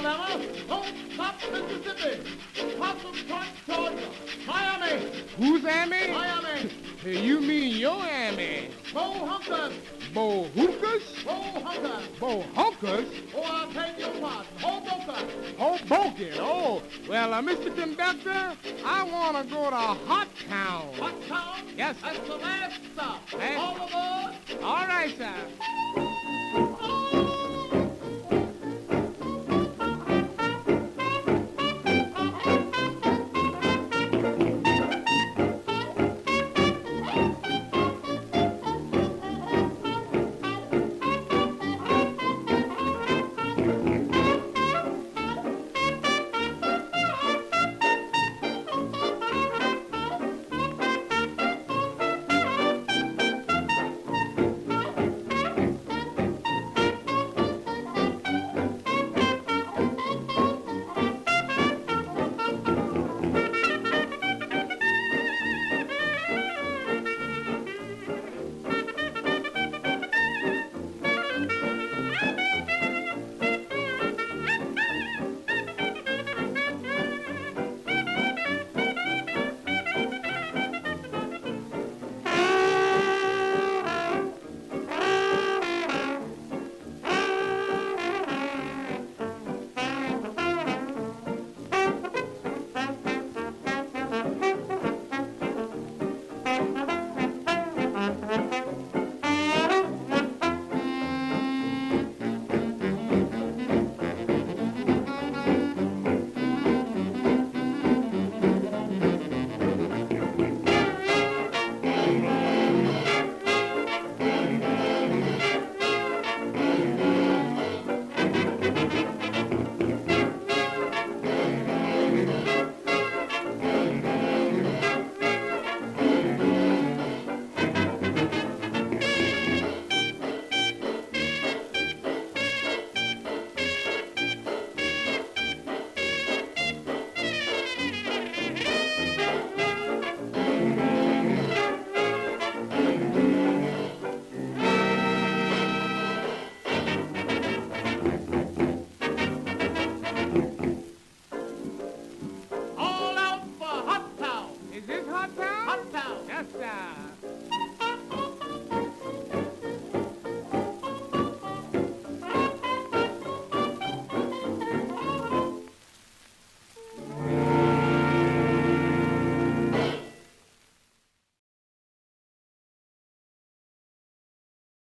Alabama, Don't Stop, Mississippi, Possum Point, Georgia, Miami. Who's Amy? Miami. Hey, you mean your Amy? Bo Hunkers. Bo Hookers? Bo Hunkers. Bo Hunkers? Oh, I beg your pardon. Hoboken. Hoboken. Oh, well, Mr. Conductor, I want to go to Hot Town. Hot Town? Yes. That's the last stop. Hey. All aboard. All right, sir.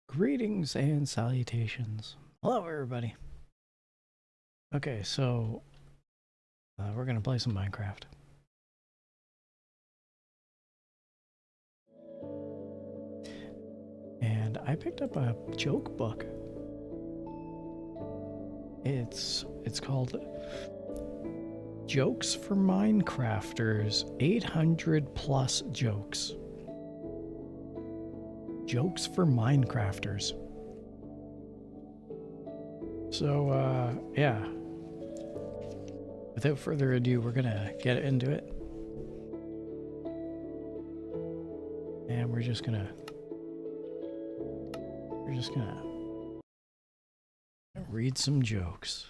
Greetings and salutations. Hello, everybody. Okay, so we're gonna play some Minecraft. And I picked up a joke book. It's called Jokes for Minecrafters, 800 plus jokes. Jokes for Minecrafters. So, yeah. Without further ado, we're gonna get into it. And we're just gonna read some jokes.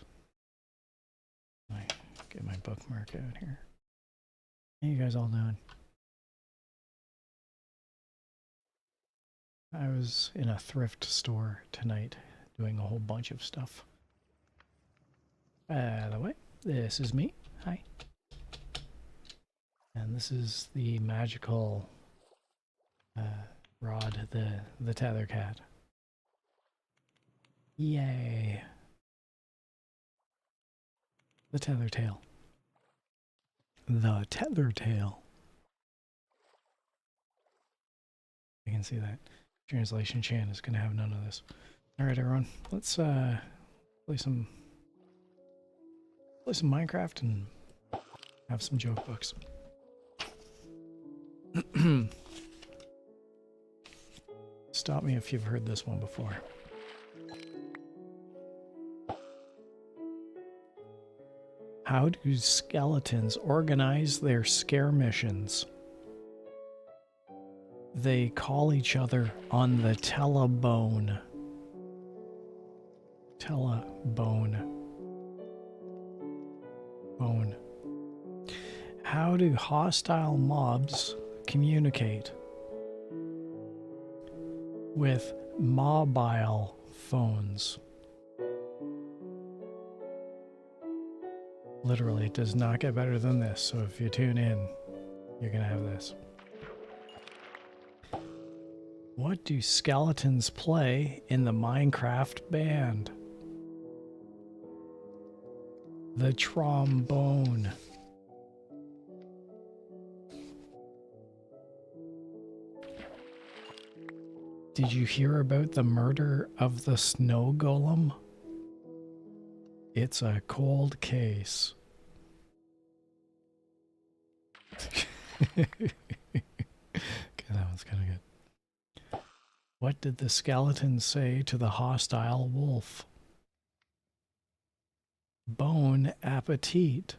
Get my bookmark out here. How you guys all doing? I was in a thrift store tonight doing a whole bunch of stuff. By the way, this is me. Hi. And this is the magical rod, the Tethercat. Yay. The Tethertail. The Tethertail. You can see that. Translation Chan is going to have none of this. Alright, everyone. Let's play some Minecraft and have some joke books. Stop me if you've heard this one before. How do skeletons organize their scare missions? They call each other on the telebone. Telebone. Bone. How do hostile mobs communicate with mobile phones? Literally, it does not get better than this, so if you tune in, you're gonna have this. What do skeletons play in the Minecraft band? The trombone. Did you hear about the murder of the snow golem? It's a cold case. Okay, that one's kind of good. What did the skeleton say to the hostile wolf? Bon appetit.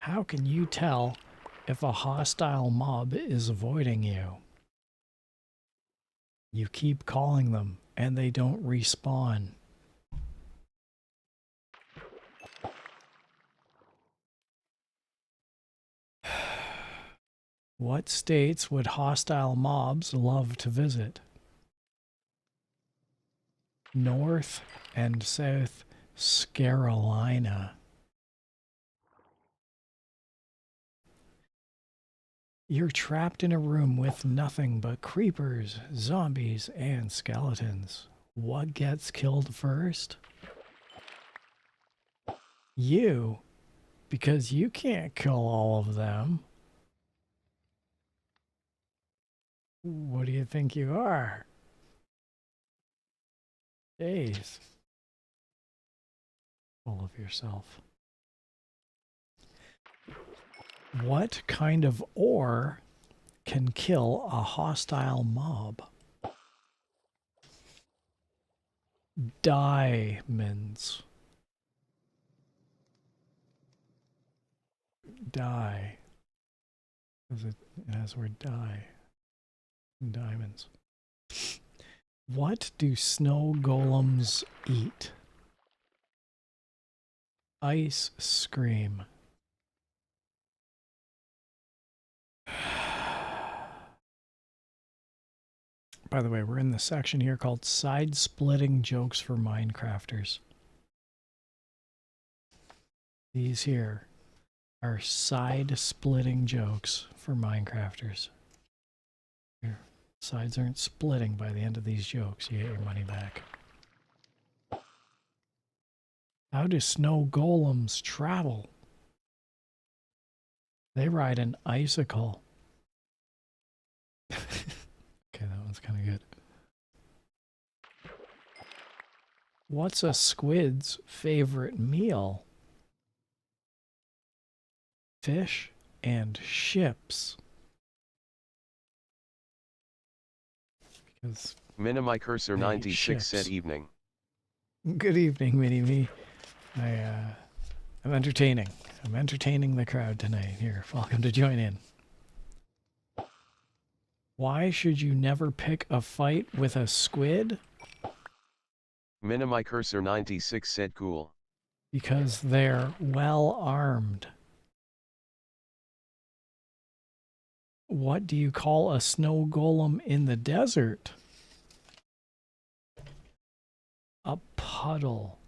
How can you tell if a hostile mob is avoiding you? You keep calling them and they don't respawn. What states would hostile mobs love to visit? North and South Carolina. You're trapped in a room with nothing but creepers, zombies, and skeletons. What gets killed first? You, because you can't kill all of them. What do you think you are? Jeez. Full of yourself. What kind of ore can kill a hostile mob? Diamonds. Die. Because it has the word die. Diamonds. What do snow golems eat? Ice cream. By the way, we're in the section here called Side-Splitting Jokes for Minecrafters. These here are side-splitting jokes for Minecrafters. Your sides aren't splitting by the end of these jokes. You get your money back. How do snow golems travel? They ride an icicle. Okay, that one's kind of good. What's a squid's favorite meal? Fish and chips. Because Minimi Cursor 96 said evening. Good evening, Mini-Me. I'm entertaining. I'm entertaining the crowd tonight. Here, welcome to join in. Why should you never pick a fight with a squid? Minimi Cursor 96 said cool. Because they're well armed. What do you call a snow golem in the desert? A puddle.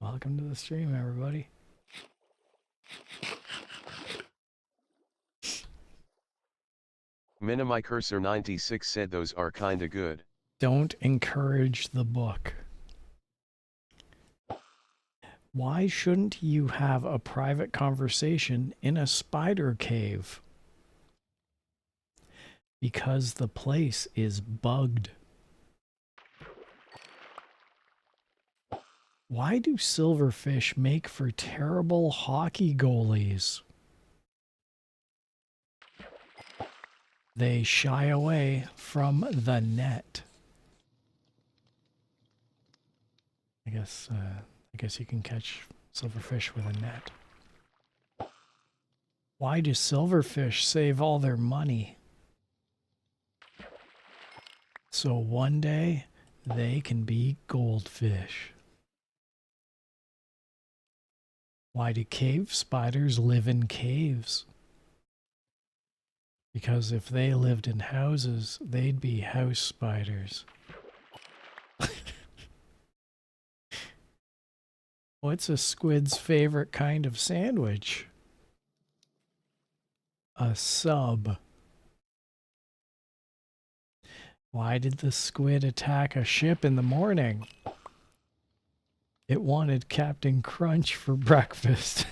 Welcome to the stream, everybody. Minimi Cursor 96 said those are kinda good. Don't encourage the book. Why shouldn't you have a private conversation in a spider cave? Because the place is bugged. Why do silverfish make for terrible hockey goalies? They shy away from the net. I guess you can catch silverfish with a net. Why do silverfish save all their money? So one day they can be goldfish. Why do cave spiders live in caves? Because if they lived in houses, they'd be house spiders. What's a squid's favorite kind of sandwich? A sub. Why did the squid attack a ship in the morning? It wanted Captain Crunch for breakfast.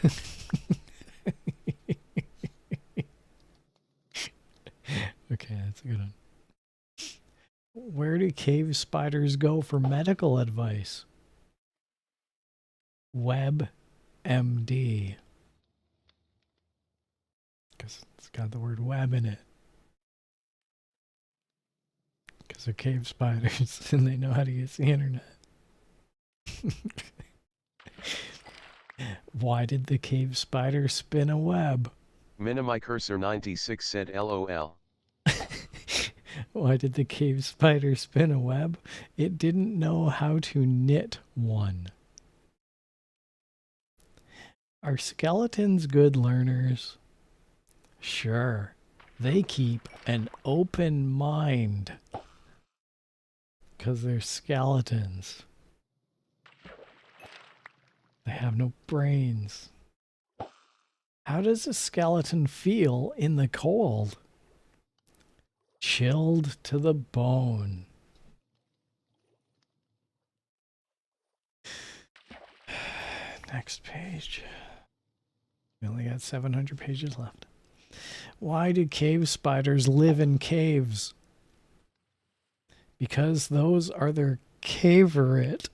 Okay, that's a good one. Where do cave spiders go for medical advice? WebMD. Because it's got the word web in it. Because they're cave spiders and they know how to use the internet. Why did the cave spider spin a web? Minimicursor96 said LOL. Why did the cave spider spin a web? It didn't know how to knit one. Are skeletons good learners? Sure. They keep an open mind. Because they're skeletons. They have no brains. How does a skeleton feel in the cold? Chilled to the bone. Next page. We only got 700 pages left. Why do cave spiders live in caves? Because those are their cavorite.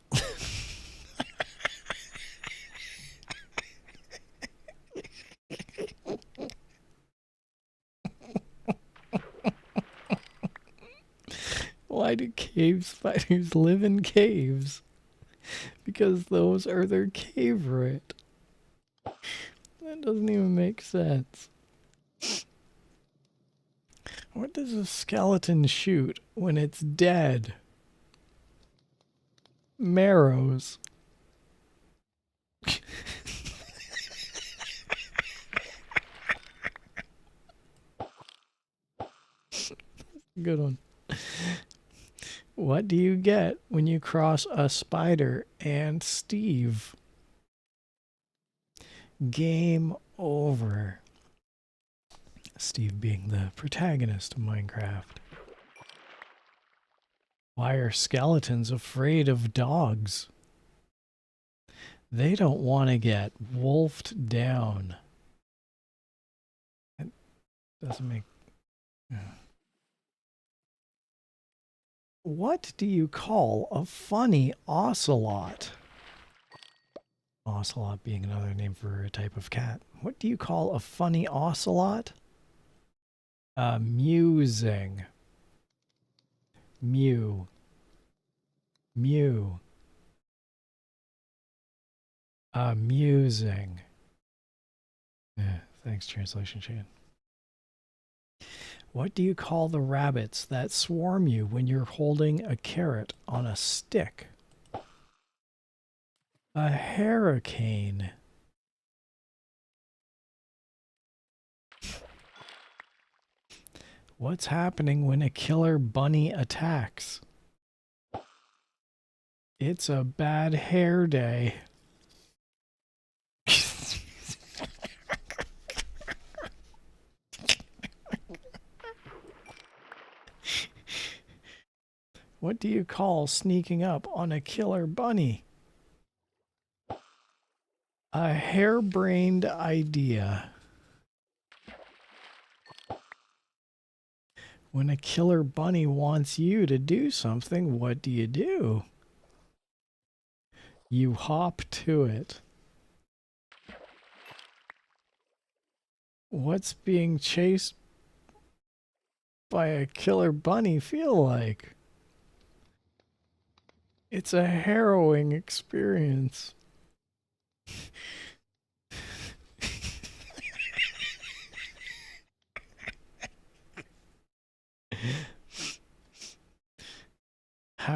Why do cave spiders live in caves? Because those are their cavorite. That doesn't even make sense. What does a skeleton shoot when it's dead? Marrows. Good one. What do you get when you cross a spider and Steve? Game over. Steve being the protagonist of Minecraft. Why are skeletons afraid of dogs? They don't want to get wolfed down. That doesn't make... What do you call a funny ocelot? Ocelot being another name for a type of cat. What do you call a funny ocelot? Amusing. Mew. Mew. Amusing. Yeah, thanks, translation Shane. What do you call the rabbits that swarm you when you're holding a carrot on a stick? A hurricane. What's happening when a killer bunny attacks? It's a bad hair day. What do you call sneaking up on a killer bunny? A harebrained idea. When a killer bunny wants you to do something, what do? You hop to it. What's being chased by a killer bunny feel like? It's a harrowing experience.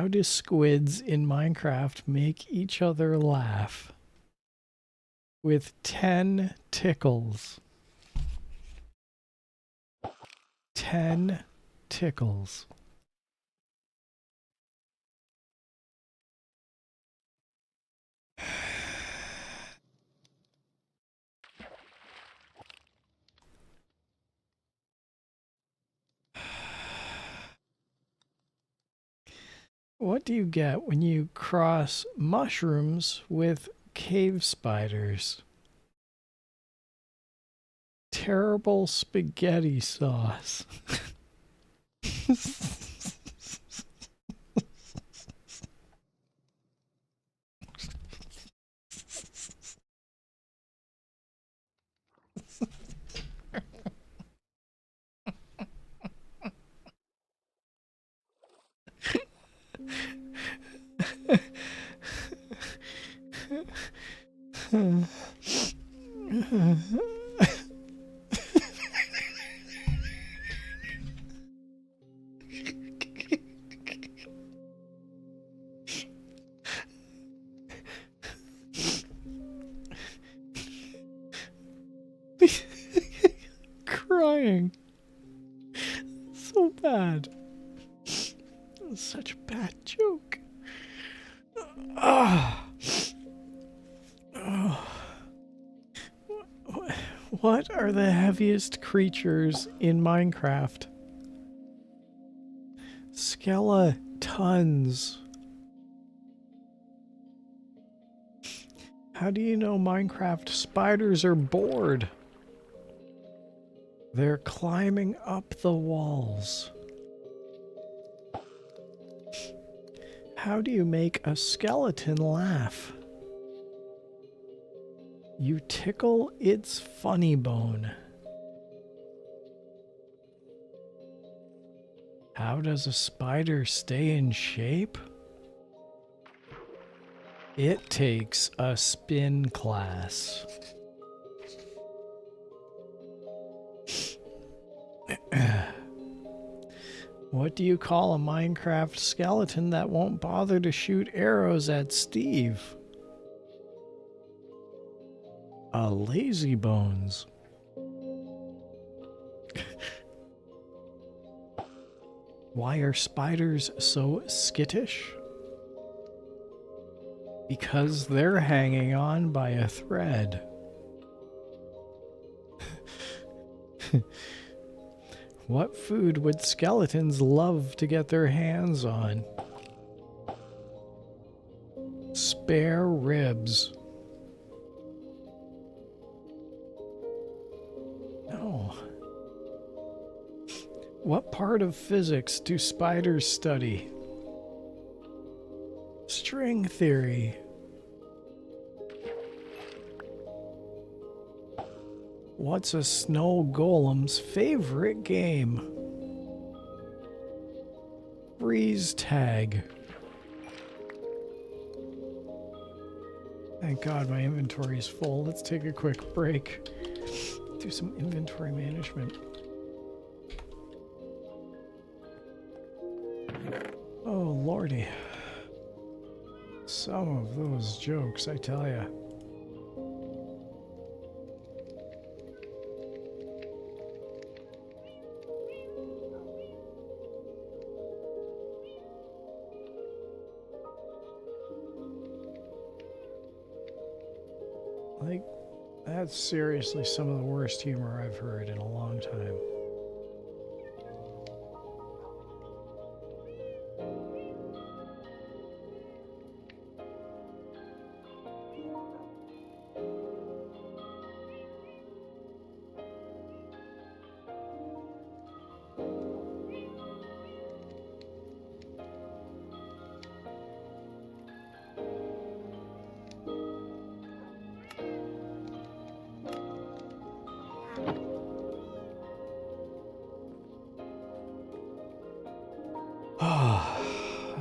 How do squids in Minecraft make each other laugh? With 10 tickles. 10 tickles. What do you get when you cross mushrooms with cave spiders? Terrible spaghetti sauce. Crying. So bad. Such a bad joke. Ah. Oh. What are the heaviest creatures in Minecraft? Skeletons. How do you know Minecraft spiders are bored? They're climbing up the walls. How do you make a skeleton laugh? You tickle its funny bone. How does a spider stay in shape? It takes a spin class. What do you call a Minecraft skeleton that won't bother to shoot arrows at Steve? A lazy bones. Why are spiders so skittish? Because they're hanging on by a thread. What food would skeletons love to get their hands on? Spare ribs. No. What part of physics do spiders study? String theory. What's a snow golem's favorite game? Freeze tag. Thank God my inventory is full. Let's take a quick break. Do some inventory management. Oh, lordy. Some of those jokes, I tell ya. Like, that's seriously some of the worst humor I've heard in a long time.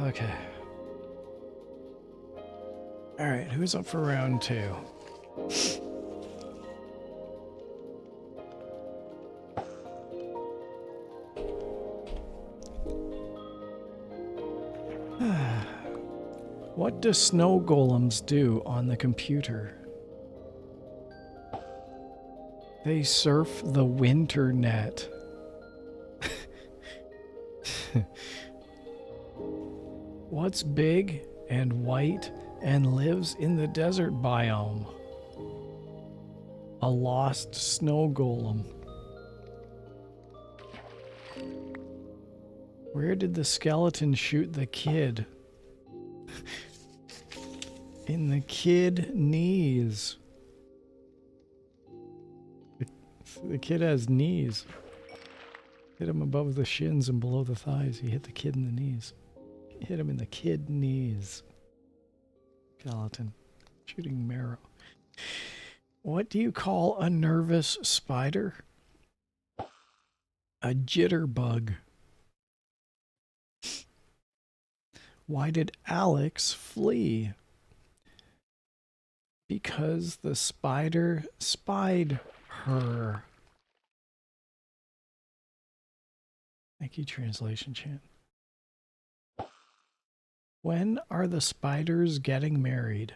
Okay. Alright, who's up for round 2? What do snow golems do on the computer? They surf the winter net. What's big and white and lives in the desert biome? A lost snow golem. Where did the skeleton shoot the kid? In the kid knees. The kid has knees. Hit him above the shins and below the thighs. He hit the kid in the knees. Hit him in the kid knees. Skeleton. Shooting marrow. What do you call a nervous spider? A jitterbug. Why did Alex flee? Because the spider spied her. Thank you, translation chat. When are the spiders getting married?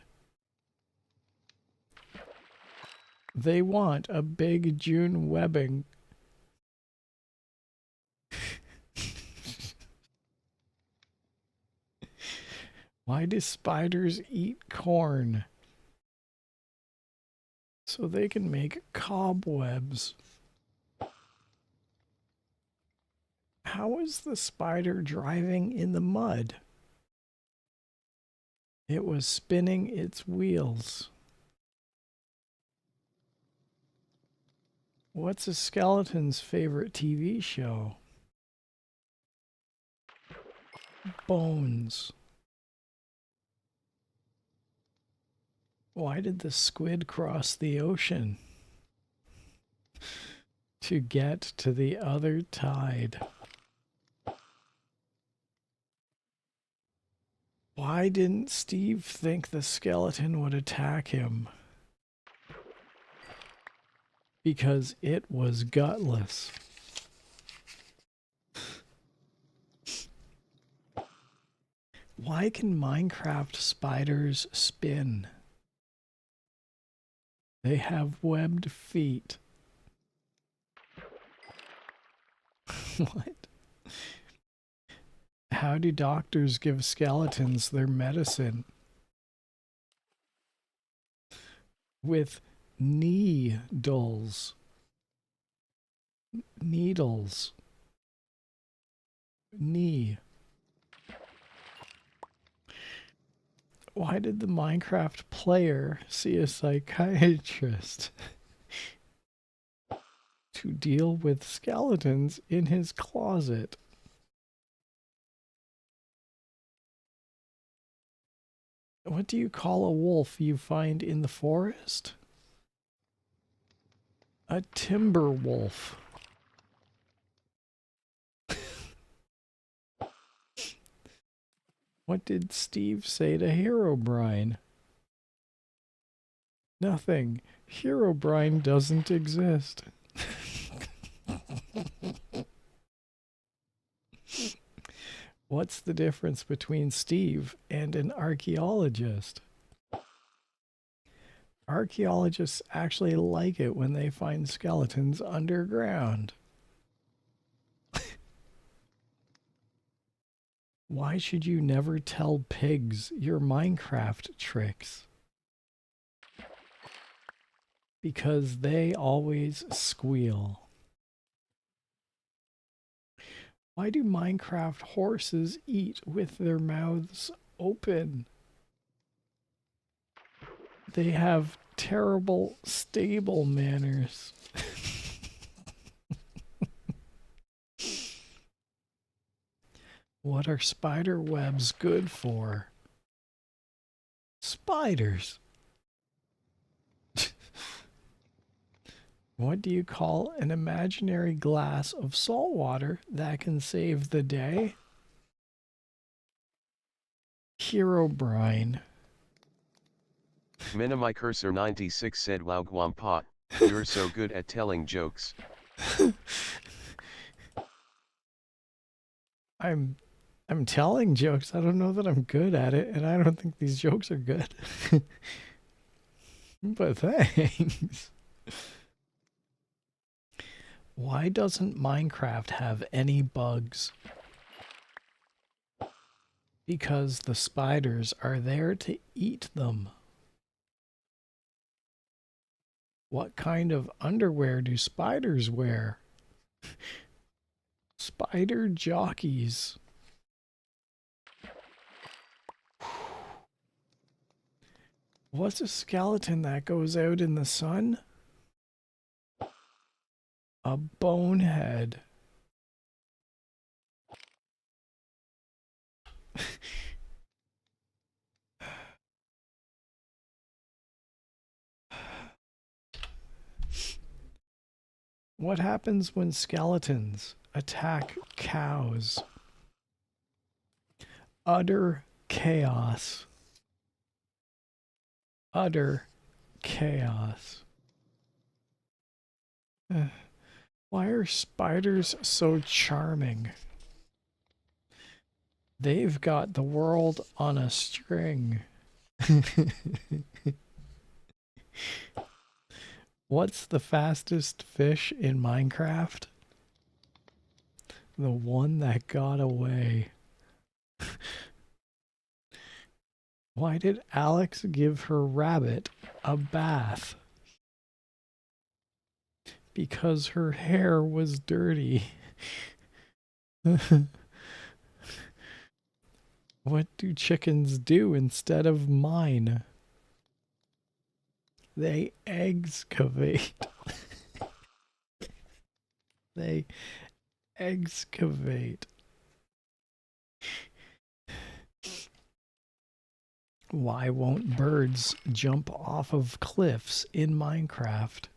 They want a big June webbing. Why do spiders eat corn? So they can make cobwebs. How is the spider driving in the mud? It was spinning its wheels. What's a skeleton's favorite TV show? Bones. Why did the squid cross the ocean? To get to the other tide. Why didn't Steve think the skeleton would attack him? Because it was gutless. Why can Minecraft spiders spin? They have webbed feet. What? How do doctors give skeletons their medicine? With needles. Needles. Knee. Why did the Minecraft player see a psychiatrist? To deal with skeletons in his closet. What do you call a wolf you find in the forest? A timber wolf. What did Steve say to Herobrine? Nothing. Herobrine doesn't exist. What's the difference between Steve and an archaeologist? Archaeologists actually like it when they find skeletons underground. Why should you never tell pigs your Minecraft tricks? Because they always squeal. Why do Minecraft horses eat with their mouths open? They have terrible stable manners. What are spider webs good for? Spiders. What do you call an imaginary glass of salt water that can save the day? Herobrine. Minimi Cursor 96 said, "Wow, Guampot, you're so good at telling jokes." I'm telling jokes. I don't know that I'm good at it, and I don't think these jokes are good. But thanks. Why doesn't Minecraft have any bugs? Because the spiders are there to eat them. What kind of underwear do spiders wear? Spider jockeys. What's a skeleton that goes out in the sun? A bonehead. What happens when skeletons attack cows? Utter chaos. Utter chaos. Why are spiders so charming? They've got the world on a string. What's the fastest fish in Minecraft? The one that got away. Why did Alex give her rabbit a bath? Because her hair was dirty. What do chickens do instead of mine? They excavate. They excavate. Why won't birds jump off of cliffs in Minecraft?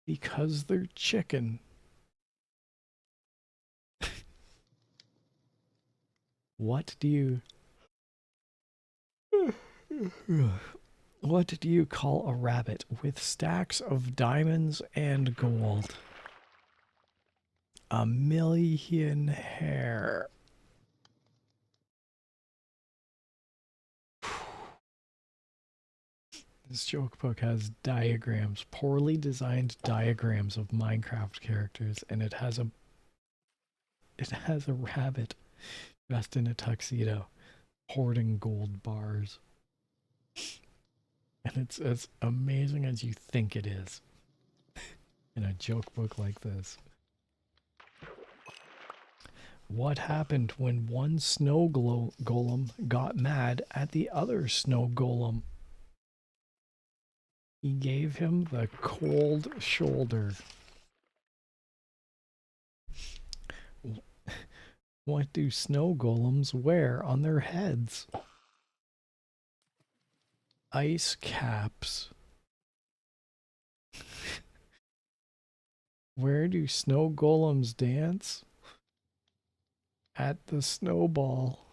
Because they're chicken. What do you call a rabbit with stacks of diamonds and gold? A million hair. This joke book has diagrams, poorly designed diagrams of Minecraft characters, and it has a rabbit dressed in a tuxedo hoarding gold bars. And it's as amazing as you think it is in a joke book like this. What happened when one snow golem got mad at the other snow golem? He gave him the cold shoulder. What do snow golems wear on their heads? Ice caps. Where do snow golems dance? At the snowball.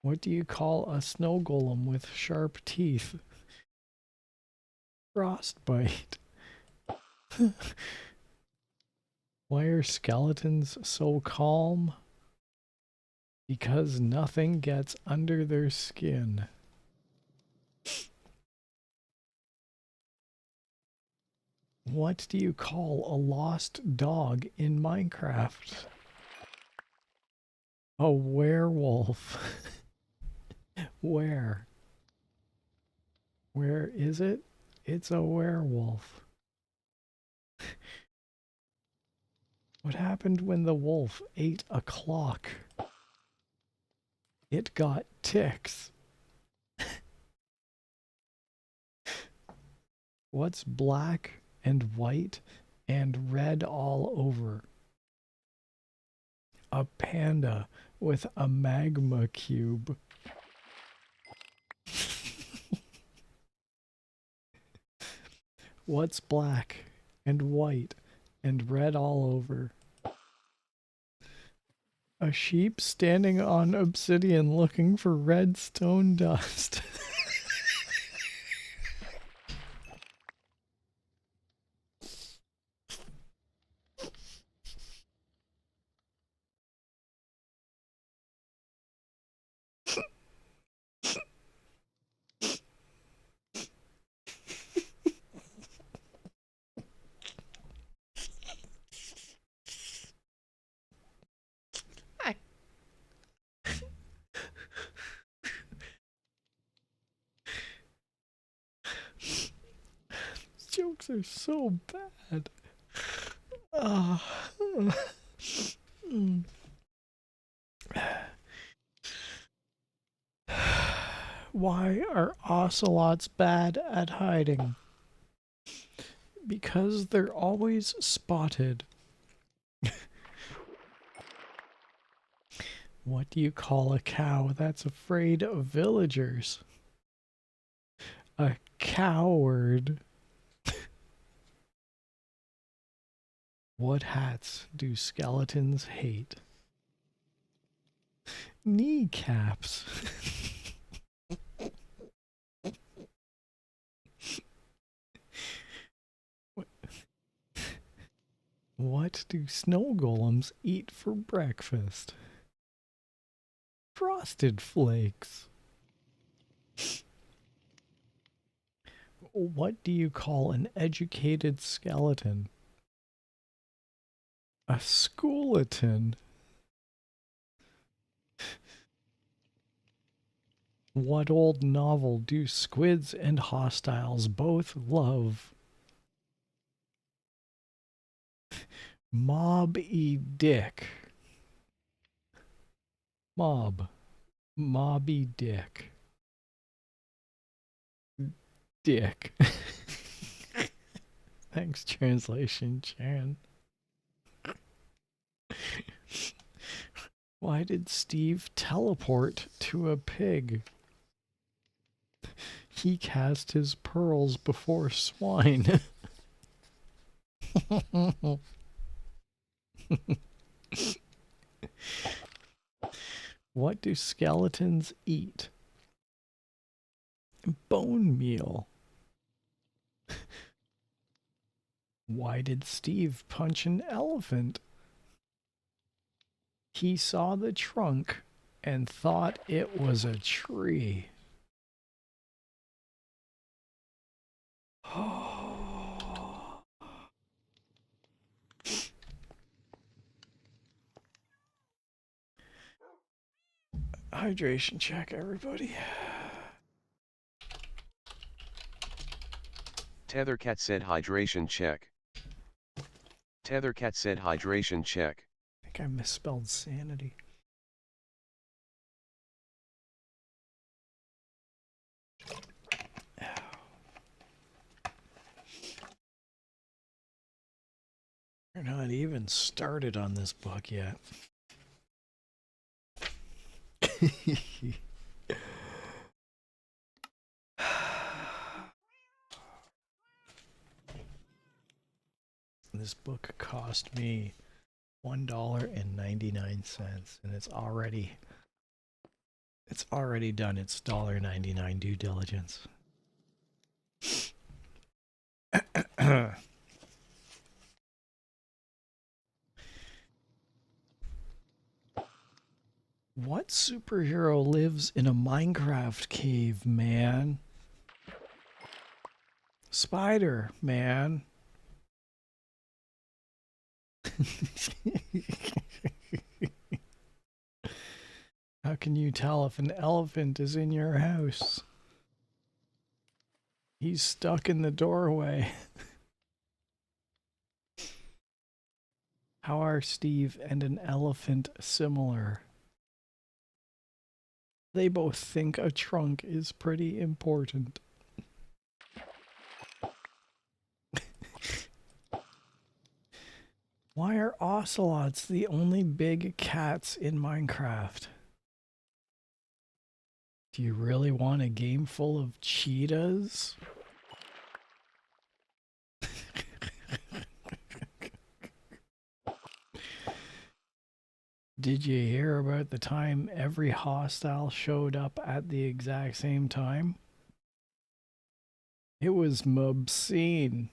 What do you call a snow golem with sharp teeth? Frostbite. Why are skeletons so calm? Because nothing gets under their skin. What do you call a lost dog in Minecraft? A werewolf. Where? Where is it? It's a werewolf. What happened when the wolf ate a clock? It got ticks. What's black and white and red all over? A panda with a magma cube. What's black and white and red all over? A sheep standing on obsidian looking for redstone dust. jokes are so bad. Uh, Why are ocelots bad at hiding? Because they're always spotted. What do you call a cow that's afraid of villagers? A coward. What hats do skeletons hate? Kneecaps. What do snow golems eat for breakfast? Frosted flakes. What do you call an educated skeleton? A skeleton. What old novel do squids and hostiles both love? Moby Dick. Moby Dick. Dick. Thanks, translation, Chan. Why did Steve teleport to a pig? He cast his pearls before swine. What do skeletons eat? Bone meal. Why did Steve punch an elephant? He saw the trunk and thought it was a tree. Hydration check, everybody. Tethercat said hydration check. Tethercat said hydration check. I think I misspelled sanity. We're not even started on this book yet. This book cost me $1.99, and it's already done its $1.99 due diligence. What superhero lives in a Minecraft cave, man? Spider-Man. How can you tell if an elephant is in your house? He's stuck in the doorway. How are Steve and an elephant similar? They both think a trunk is pretty important. Why are ocelots the only big cats in Minecraft? Do you really want a game full of cheetahs? Did you hear about the time every hostile showed up at the exact same time? It was mobscene.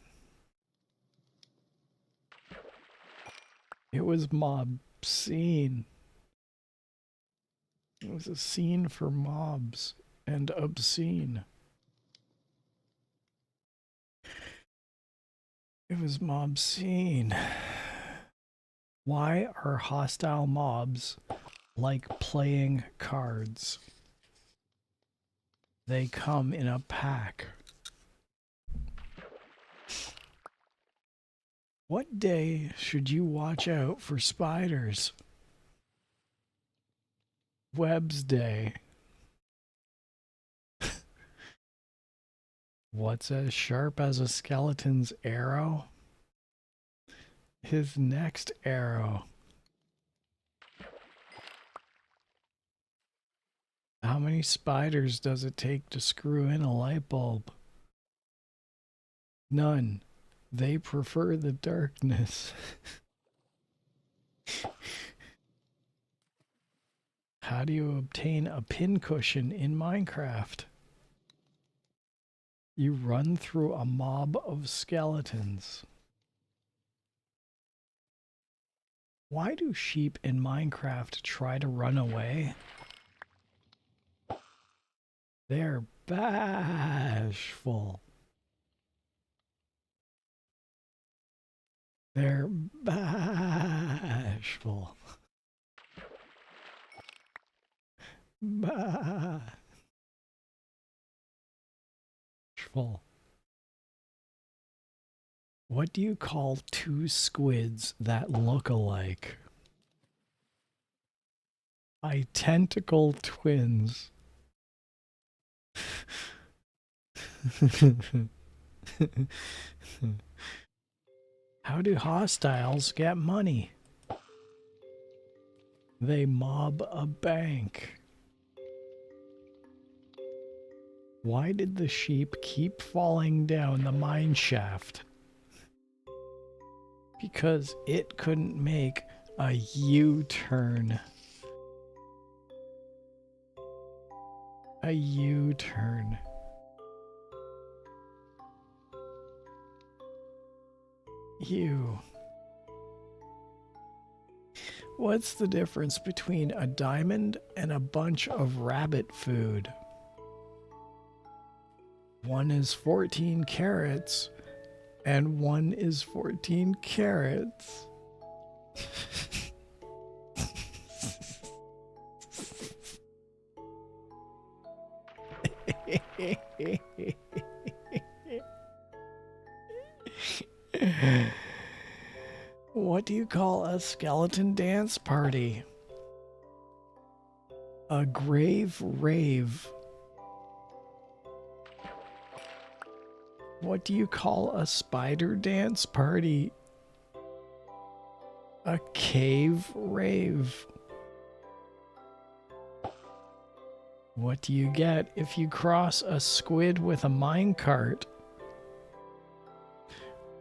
It was mobscene. It was a scene for mobs and obscene. It was mobscene. Why are hostile mobs like playing cards? They come in a pack. What day should you watch out for spiders? Webb's Day. What's as sharp as a skeleton's arrow? His next arrow. How many spiders does it take to screw in a light bulb? None. They prefer the darkness. How do you obtain a pincushion in Minecraft? You run through a mob of skeletons. Why do sheep in Minecraft try to run away? They're bashful. They're bashful. Bashful. What do you call two squids that look alike? Identical twins. How do hostiles get money? They mob a bank. Why did the sheep keep falling down the mine shaft? Because it couldn't make a U-turn. A U-turn. U. What's the difference between a diamond and a bunch of rabbit food? One is 14 carats, and one is 14 carats. What do you call a skeleton dance party? A grave rave. What do you call a spider dance party? A cave rave. What do you get if you cross a squid with a minecart?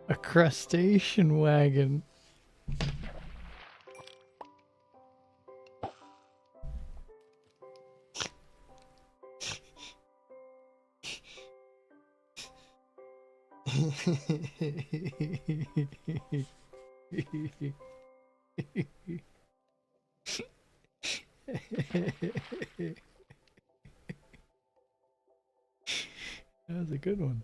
A crustacean wagon. That was a good one.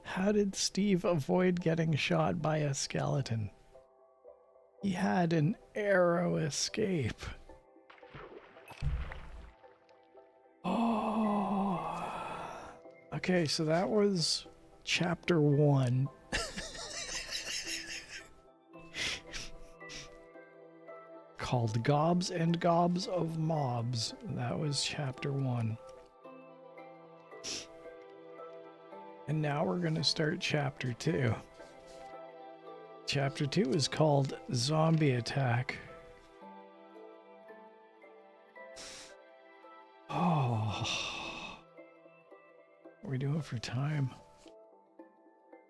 How did Steve avoid getting shot by a skeleton? He had an arrow escape. Oh. Okay, so that was chapter 1. Called Gobs and Gobs of Mobs. That was chapter 1. And now we're going to start chapter 2. Chapter 2 is called Zombie Attack. Oh. What are we doing for time?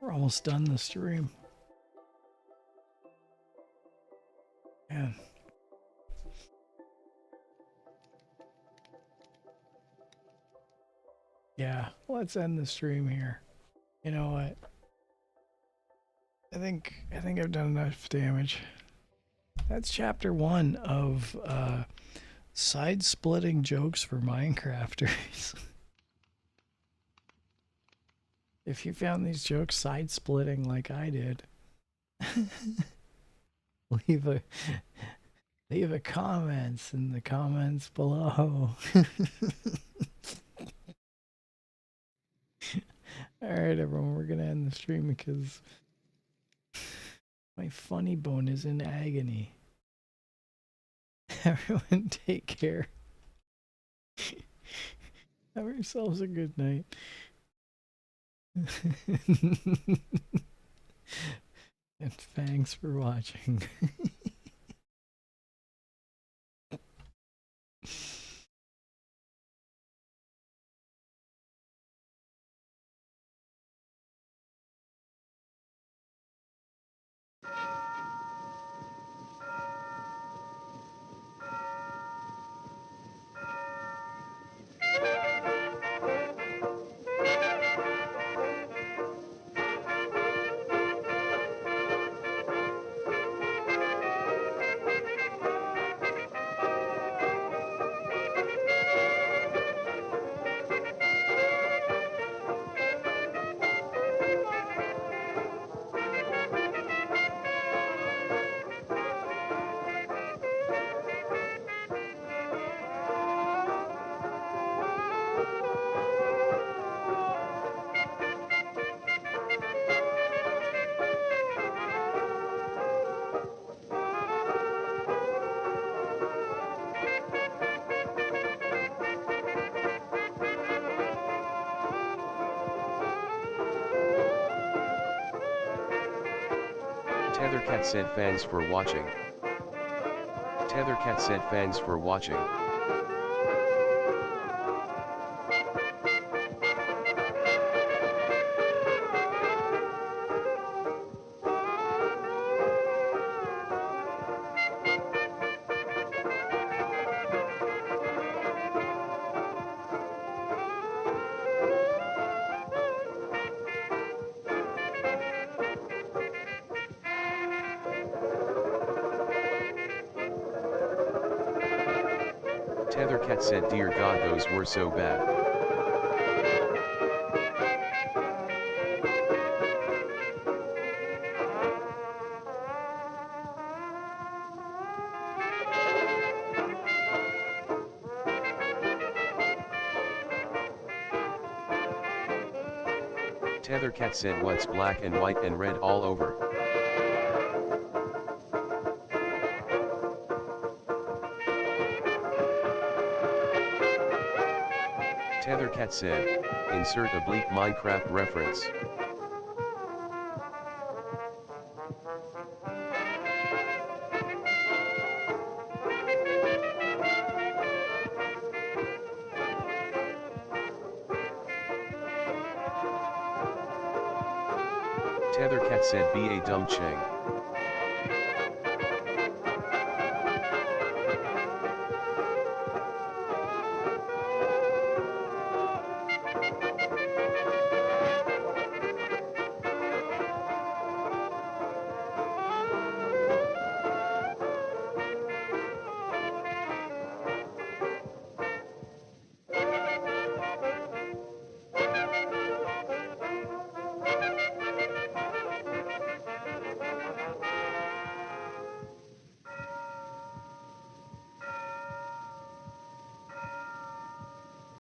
We're almost done the stream. Man. Yeah, let's end the stream here. You know what? I think I've done enough damage. That's chapter 1 of side-splitting jokes for Minecrafters. If you found these jokes side-splitting like I did, leave a comments in the comments below. All Alright, everyone, we're gonna end the stream because my funny bone is in agony. Everyone, take care. Have yourselves a good night. And thanks for watching. Tethercat said fans for watching. Tethercat said fans for watching. Tethercat said, "Dear God, those were so bad." Tethercat said, "What's black and white and red all over?" Tethercat said, "Insert oblique Minecraft reference." Tethercat said, "Be a dumb chang."